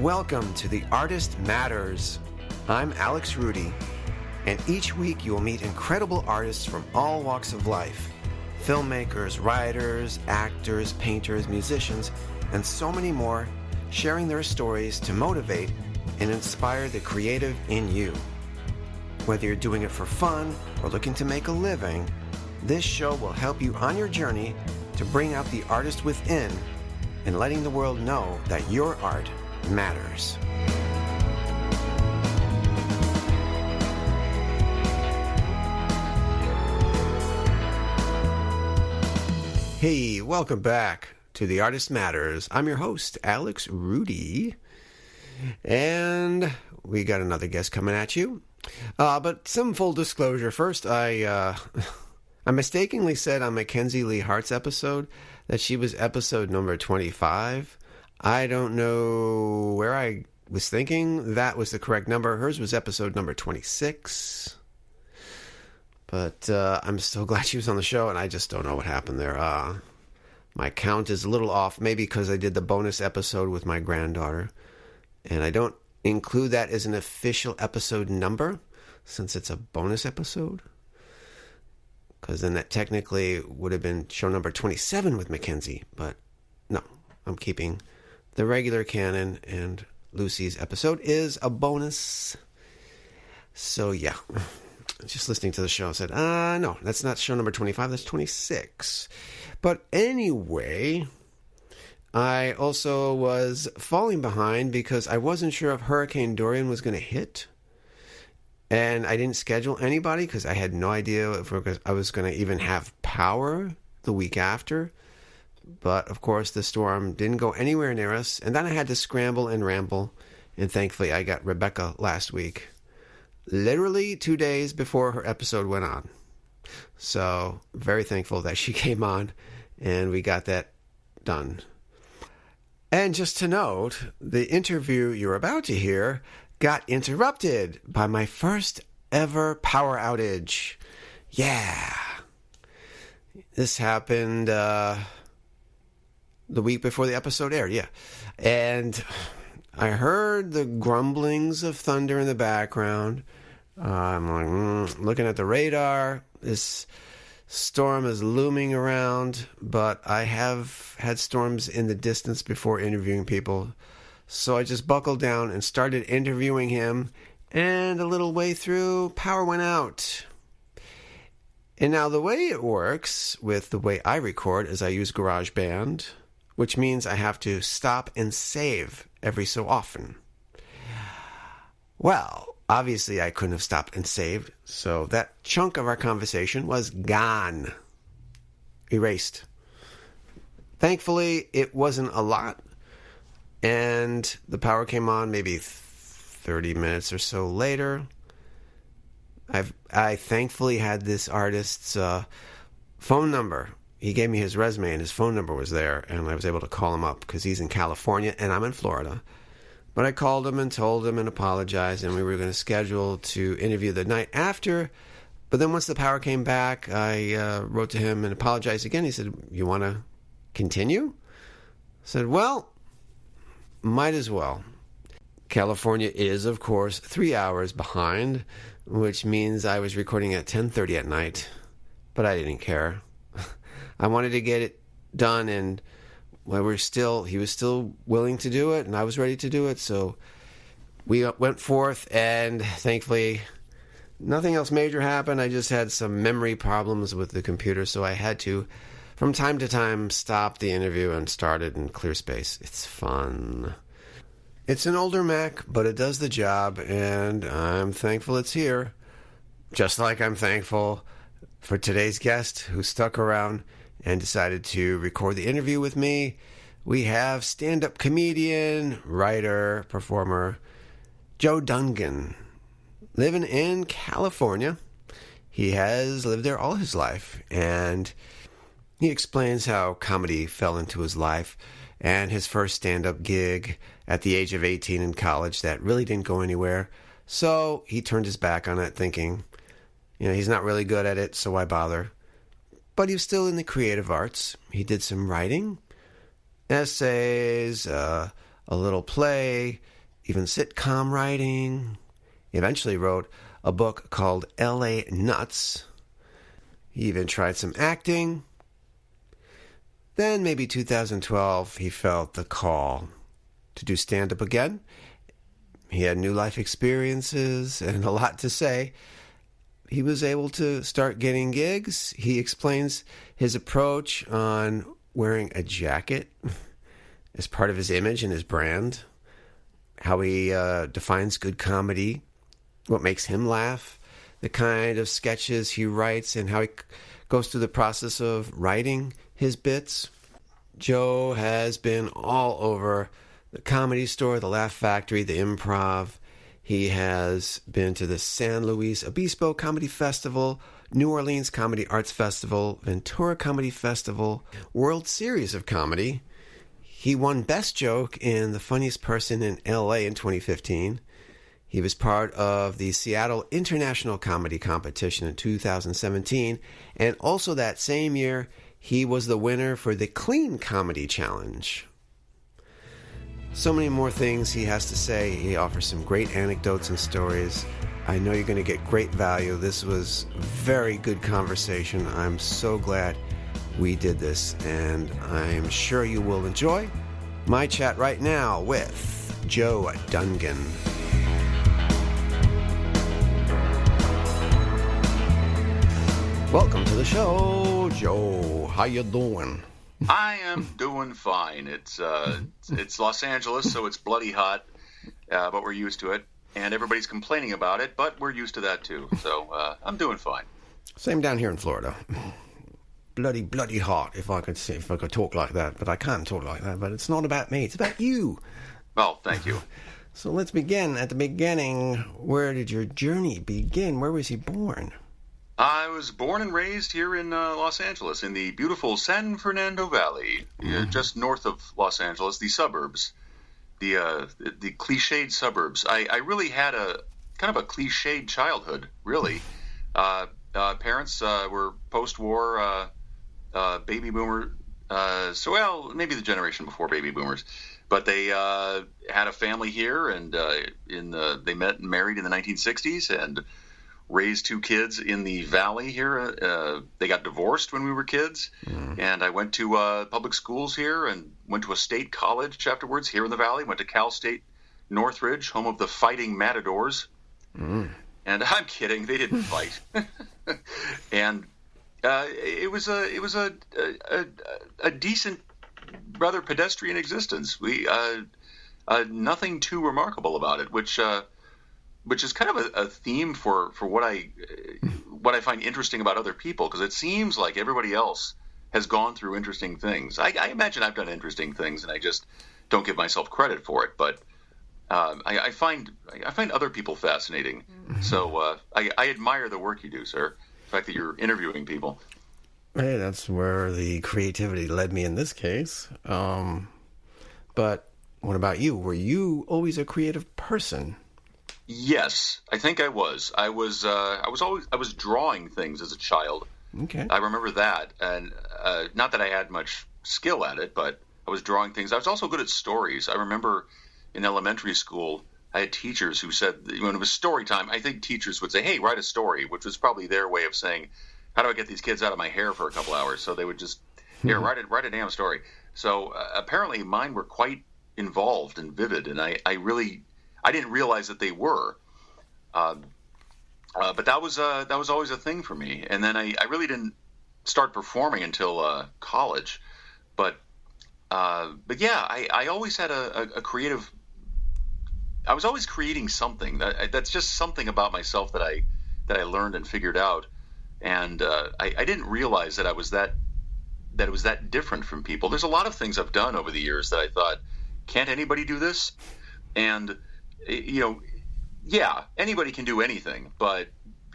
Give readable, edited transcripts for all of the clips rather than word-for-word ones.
Welcome to The Artist Matters. I'm Alex Rudy, and each week you will meet incredible artists from all walks of life. Filmmakers, writers, actors, painters, musicians, and so many more, sharing their stories to motivate and inspire the creative in you. Whether you're doing it for fun or looking to make a living, this show will help you on your journey to bring out the artist within and letting the world know that your art matters. Hey, welcome back to The Artist Matters. I'm your host, Alex Rudy, and we got another guest coming at you. But some full disclosure first. I mistakenly said on Mackenzie Lee Hart's episode that she was episode number 25. I don't know where I was thinking that was the correct number. Hers was episode number 26. But I'm so glad she was on the show, and I just don't know what happened there. My count is a little off, maybe because I did the bonus episode with my granddaughter. And I don't include that as an official episode number, since it's a bonus episode. Because then that technically would have been show number 27 with Mackenzie. But no, I'm keeping the regular canon, and Lucy's episode is a bonus. So yeah, just listening to the show, I said, no, that's not show number 25, that's 26. But anyway, I also was falling behind because I wasn't sure if Hurricane Dorian was going to hit. And I didn't schedule anybody because I had no idea if I was going to even have power the week after. But, of course, the storm didn't go anywhere near us. And then I had to scramble and ramble. And thankfully, I got Rebecca last week. Literally 2 days before her episode went on. So, very thankful that she came on. And we got that done. And just to note, the interview you're about to hear got interrupted by my first ever power outage. Yeah. This happened the week before the episode aired, yeah. And I heard the grumblings of thunder in the background. I'm like, looking at the radar. This storm is looming around, but I have had storms in the distance before interviewing people. So I just buckled down and started interviewing him. And a little way through, power went out. And now the way it works with the way I record is I use GarageBand, which means I have to stop and save every so often. Well, obviously I couldn't have stopped and saved, so that chunk of our conversation was gone. Erased. Thankfully, it wasn't a lot, and the power came on maybe 30 minutes or so later. I thankfully had this artist's phone number. He gave me his resume, and his phone number was there, and I was able to call him up because he's in California, and I'm in Florida. But I called him and told him and apologized, and we were going to schedule to interview the night after. But then once the power came back, I wrote to him and apologized again. He said, "You want to continue?" I said, "Well, might as well." California is, of course, 3 hours behind, which means I was recording at 10:30 at night, but I didn't care. I wanted to get it done, and he was still willing to do it, and I was ready to do it, so we went forth, and thankfully nothing else major happened. I just had some memory problems with the computer, so I had to, from time to time, stop the interview and start it in clear space. It's fun. It's an older Mac, but it does the job, and I'm thankful it's here. Just like I'm thankful for today's guest who stuck around and decided to record the interview with me. We have stand-up comedian, writer, performer, Joe Dungan, living in California. He has lived there all his life, and he explains how comedy fell into his life and his first stand-up gig at the age of 18 in college that really didn't go anywhere. So he turned his back on it, thinking, he's not really good at it, so why bother? But he was still in the creative arts. He did some writing, essays, a little play, even sitcom writing. He eventually wrote a book called L.A. Nuts. He even tried some acting. Then maybe 2012, he felt the call to do stand-up again. He had new life experiences and a lot to say. He was able to start getting gigs. He explains his approach on wearing a jacket as part of his image and his brand, how he defines good comedy, what makes him laugh, the kind of sketches he writes, and how he goes through the process of writing his bits. Joe has been all over the Comedy Store, the Laugh Factory, the Improv. He has been to the San Luis Obispo Comedy Festival, New Orleans Comedy Arts Festival, Ventura Comedy Festival, World Series of Comedy. He won Best Joke in The Funniest Person in L.A. in 2015. He was part of the Seattle International Comedy Competition in 2017. And also that same year, he was the winner for the Clean Comedy Challenge. So many more things he has to say. He offers some great anecdotes and stories. I know you're going to get great value. This was very good conversation. I'm so glad we did this, and I'm sure you will enjoy my chat right now with Joe Dungan. Welcome to the show, Joe. How you doing? I am doing fine. It's Los Angeles, so it's bloody hot, but we're used to it. And everybody's complaining about it, but we're used to that too. So I'm doing fine. Same down here in Florida. Bloody hot, if I could talk like that. But I can't talk like that. But it's not about me. It's about you. Well, thank you. So let's begin at the beginning. Where did your journey begin? Where was he born? I was born and raised here in Los Angeles, in the beautiful San Fernando Valley, just north of Los Angeles, the suburbs, the cliched suburbs. I really had a kind of a cliched childhood, really. Parents were post-war baby boomer, maybe the generation before baby boomers, but they had a family here, and they met and married in the 1960s, and raised two kids in the valley here. They got divorced when we were kids, and I went to public schools here and went to a state college afterwards here in the valley. Went to Cal State Northridge, home of the Fighting Matadors. And I'm kidding, they didn't fight. And it was a decent, rather pedestrian existence. We nothing too remarkable about it, which is kind of a theme for what I find interesting about other people, because it seems like everybody else has gone through interesting things. I imagine I've done interesting things, and I just don't give myself credit for it. But I find other people fascinating. So I admire the work you do, sir. The fact that you're interviewing people. Hey, that's where the creativity led me in this case. But what about you? Were you always a creative person? Yes, I think I was. I was drawing things as a child. Okay. I remember that, and not that I had much skill at it, but I was drawing things. I was also good at stories. I remember in elementary school, I had teachers who said, when it was story time, I think teachers would say, "Hey, write a story," which was probably their way of saying, "How do I get these kids out of my hair for a couple hours?" So they would just, "Here, write a damn story." So apparently mine were quite involved and vivid, and I didn't realize that they were, but that was always a thing for me. And then I really didn't start performing until college, but yeah, I always had a creative. I was always creating something. That's just something about myself that I learned and figured out, and I didn't realize that it was that different from people. There's a lot of things I've done over the years that I thought, can't anybody do this? And yeah, anybody can do anything, but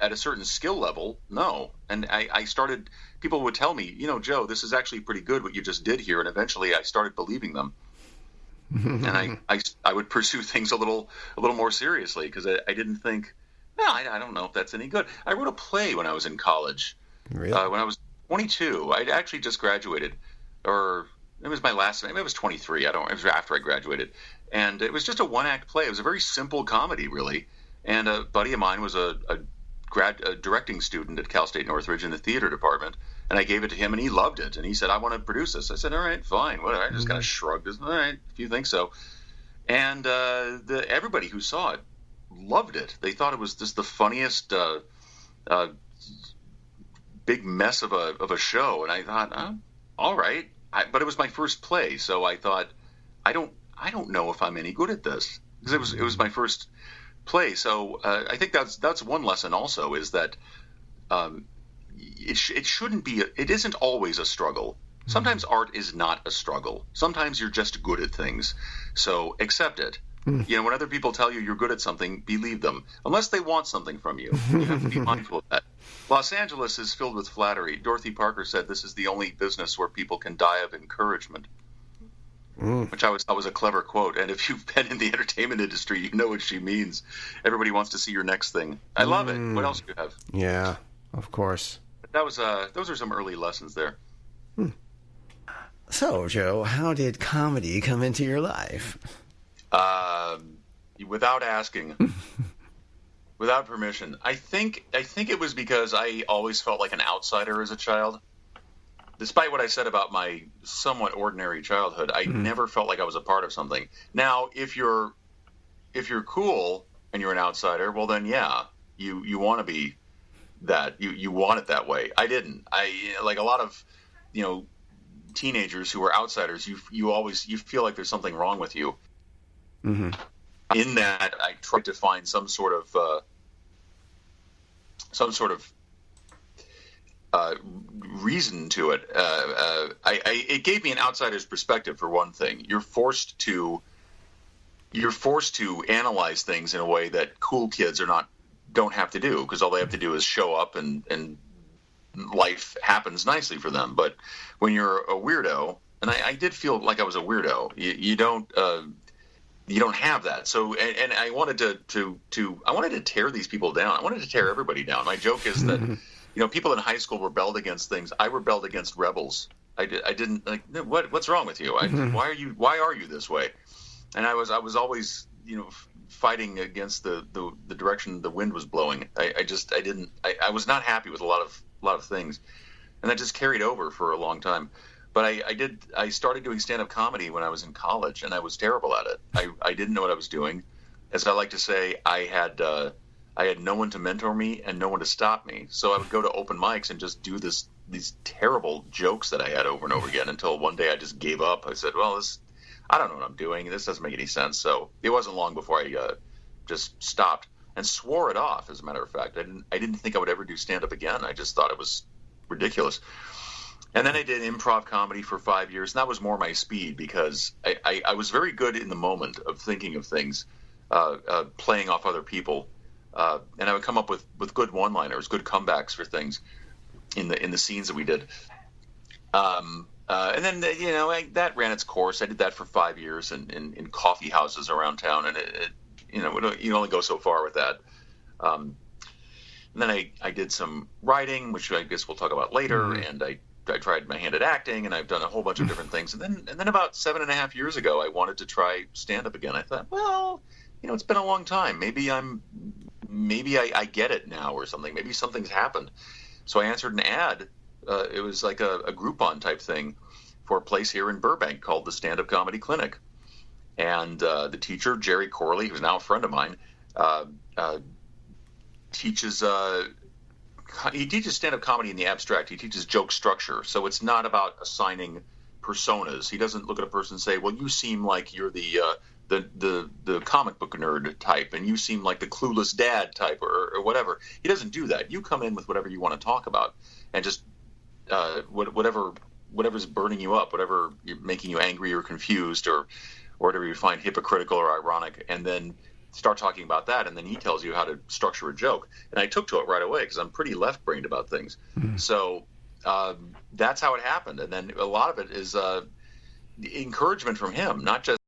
at a certain skill level, no. And I started, people would tell me, Joe, this is actually pretty good what you just did here. And eventually I started believing them. And I would pursue things a little more seriously, because I didn't think, I don't know if that's any good. I wrote a play when I was in college. Really? When I was 22. I'd actually just graduated, or it was my last. Maybe I was 23. It was after I graduated, and it was just a one-act play. It was a very simple comedy, really. And a buddy of mine was a directing student at Cal State Northridge in the theater department, and I gave it to him, and he loved it. And he said, "I want to produce this." I said, "All right, fine, whatever." I just kind of shrugged. All right, if you think so. And everybody who saw it loved it. They thought it was just the funniest big mess of a show. And I thought, oh, all right. But it was my first play, so I thought, I don't know if I'm any good at this, because it was my first play. So I think that's one lesson also, is that it shouldn't be. It isn't always a struggle. Sometimes art is not a struggle. Sometimes you're just good at things. So accept it. When other people tell you you're good at something, believe them. Unless they want something from you. You have to be mindful of that. Los Angeles is filled with flattery. Dorothy Parker said this is the only business where people can die of encouragement. Which I was a clever quote. And if you've been in the entertainment industry, you know what she means. Everybody wants to see your next thing. I love it. What else do you have? Yeah, of course. Those are some early lessons there. So, Joe, how did comedy come into your life? Without asking, without permission. I think it was because I always felt like an outsider as a child. Despite what I said about my somewhat ordinary childhood, I never felt like I was a part of something. Now, if you're cool and you're an outsider, well then yeah, you want to be that. You want it that way. I didn't. Like a lot of, teenagers who are outsiders, you feel like there's something wrong with you. Mm-hmm. In that, I tried to find some sort of reason to it. It gave me an outsider's perspective, for one thing. You're forced to analyze things in a way that cool kids don't have to do, because all they have to do is show up and life happens nicely for them. But when you're a weirdo, and I did feel like I was a weirdo, you don't have that. So, and I wanted to tear these people down. I wanted to tear everybody down. My joke is that, people in high school rebelled against things. I rebelled against rebels. I didn't like, what's wrong with you? Why are you this way? And I was always, fighting against the direction the wind was blowing. I was not happy with a lot of things, and that just carried over for a long time. But I started doing stand-up comedy when I was in college, and I was terrible at it. I didn't know what I was doing. As I like to say, I had no one to mentor me and no one to stop me. So I would go to open mics and just do these terrible jokes that I had over and over again, until one day I just gave up. I said, well, I don't know what I'm doing. This doesn't make any sense. So it wasn't long before I just stopped and swore it off, as a matter of fact. I didn't think I would ever do stand-up again. I just thought it was ridiculous. And then I did improv comedy for 5 years, and that was more my speed, because I was very good in the moment of thinking of things, playing off other people, and I would come up with good one-liners, good comebacks for things in the scenes that we did. And then that ran its course. I did that for 5 years in coffee houses around town, and you only go so far with that. And then I did some writing, which I guess we'll talk about later, and I tried my hand at acting, and I've done a whole bunch of different things. And then about 7.5 years ago, I wanted to try stand-up again. I thought, well, it's been a long time. Maybe I get it now or something. Maybe something's happened. So I answered an ad. It was like a Groupon type thing for a place here in Burbank called the Stand-Up Comedy Clinic. And the teacher, Jerry Corley, who's now a friend of mine, teaches stand-up comedy in the abstract. He teaches joke structure. So it's not about assigning personas. He doesn't look at a person and say, well, you seem like you're the comic book nerd type, and you seem like the clueless dad type, or whatever. He doesn't do that. You come in with whatever you want to talk about, and just whatever's burning you up, whatever making you angry or confused, or whatever you find hypocritical or ironic, and then start talking about that, and then he tells you how to structure a joke. And I took to it right away, because I'm pretty left-brained about things. So that's how it happened. And then a lot of it is encouragement from him, not just